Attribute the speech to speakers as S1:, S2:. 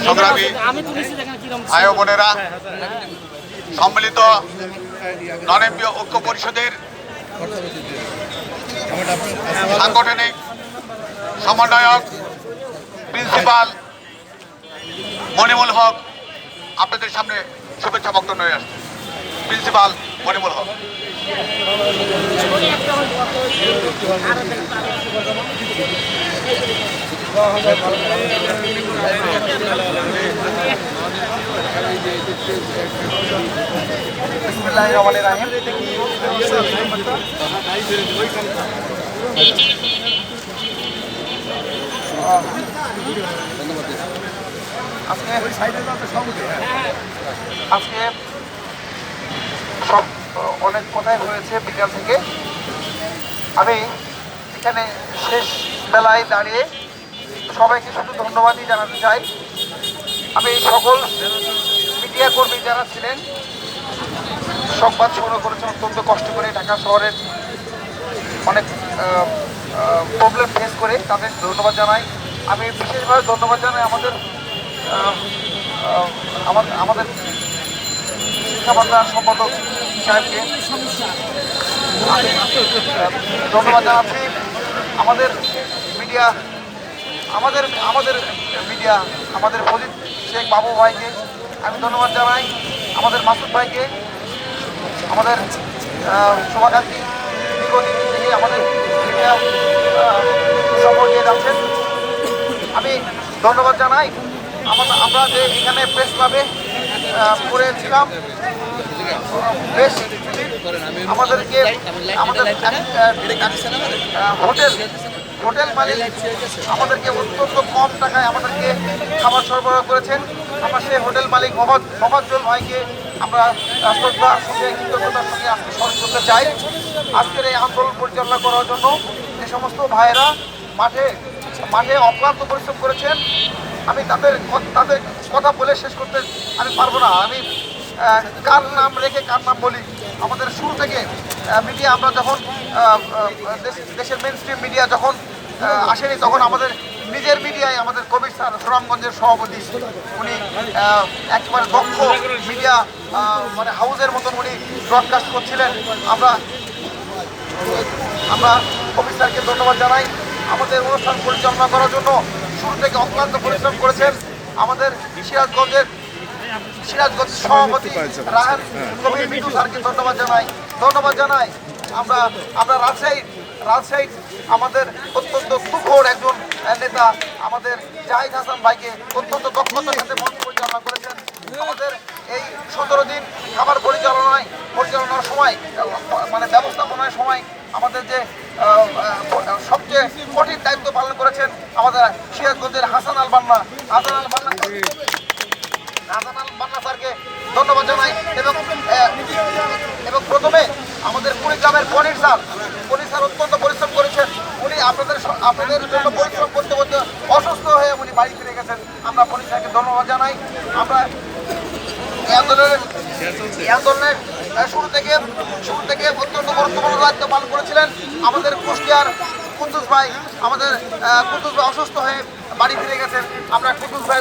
S1: সংগ্রামী ভাই বোনেরা, সম্মিলিত নন-এমপি ঐক্য পরিষদের সাংগঠনিক সমন্বয়ক প্রিন্সিপাল মনিমুল হক আপনাদের সামনে শুভেচ্ছা বক্তব্য নিয়ে আসছে। প্রিন্সিপাল মনিমুল হক।
S2: আজকে সব অনেক কথাই হয়েছে বিকাল থেকে। আমি এখানে শেষ বেলায় দাঁড়িয়ে সবাইকে শুধু ধন্যবাদই জানাতে চাই। আমি সকল মিডিয়া কর্মী যারা ছিলেন, সংবাদ সংগ্রহ করেছেন অত্যন্ত কষ্ট করে, ঢাকা শহরের অনেক প্রবলেম ফেস করে, তাদের ধন্যবাদ জানাই। আমি বিশেষভাবে ধন্যবাদ জানাই আমাদের শিক্ষা বাংলার সম্পাদক সাহেবকে। ধন্যবাদ জানাচ্ছি আমাদের মিডিয়া আমাদের ফজিদ শেখ বাবু ভাইকে আমি ধন্যবাদ জানাই, আমাদের মাসুদ ভাইকে, আমাদের শুভাকাঙ্ক্ষী দীর্ঘদিন থেকে আমাদের মিডিয়া সফর দিয়ে যাচ্ছেন। আমি ধন্যবাদ জানাই আমরা যে এখানে প্রেস ক্লাবে করেছিলাম, বেশ আমাদেরকে হোটেল মালিক আমাদেরকে অত্যন্ত কম টাকায় আমাদেরকে খাবার সরবরাহ করেছেন। আমরা সেই হোটেল মালিক মোহাম্মদুল ভাইকে আমরা শ্রদ্ধার সঙ্গে কৃতজ্ঞতার সঙ্গে আজকে স্মরণ করতে চাই। আজকের এই আন্দোলন পরিচালনা করার জন্য যে সমস্ত ভাইয়েরা মাঠে অক্লান্ত পরিশ্রম করেছেন, আমি তাদের কথা বলে শেষ করতে আমি পারবো না। আমি কার নাম রেখে কার নাম বলি। আমাদের শুরু থেকে মিডিয়া, আমরা যখন দেশের মেন স্ট্রিম মিডিয়া যখন আসেনি, তখন আমাদের নিজের মিডিয়ায় আমাদের কবির স্যার, সুনামগঞ্জের সভাপতি, উনি একেবারে দক্ষ মিডিয়া মানে হাউসের মতন উনি ব্রডকাস্ট করছিলেন। আমরা কবির স্যারকে ধন্যবাদ জানাই। আমাদের অনুষ্ঠান পরিচালনা করার জন্য শুরু থেকে অক্লান্ত পরিশ্রম করেছেন আমাদের সিরাজগঞ্জ সভাপতি রাহান কবির মিঠু স্যারকে ধন্যবাদ জানাই। আমরা রাজশাহী আমাদের অত্যন্ত তুখোড় একজন নেতা আমাদের জাহিদ হাসান ভাইকে অত্যন্ত দক্ষতার সাথে মঞ্চ পরিচালনা করেছেন। আমাদের এই 17 দিন খাবার পরিচালনার সময় মানে ব্যবস্থাপনার সময় আমাদের যে সবচেয়ে কঠিন দায়িত্ব পালন করেছেন আমাদের সিরাজগঞ্জের হাসান আল বান্না স্যারকে ধন্যবাদ জানাই। এবং প্রথমে আমাদের কুড়িগ্রামের পনির স্যার অত্যন্ত পরিশ্রম করেছেন। উনি আপনাদের জন্য পরিশ্রম করতে অসুস্থ হয়ে উনি বাড়ি ফিরে গেছেন। আমরা পনির স্যারকে ধন্যবাদ জানাই। আমরা এই আন্দোলনের শুরু থেকে অত্যন্ত গুরুত্বপূর্ণ দায়িত্ব পালন করেছিলেন আমাদের কুষ্টিয়ার কুদ্দুস ভাই অসুস্থ হয়ে বাড়ি ফিরে গেছেন। আমরা কুদ্দুস ভাই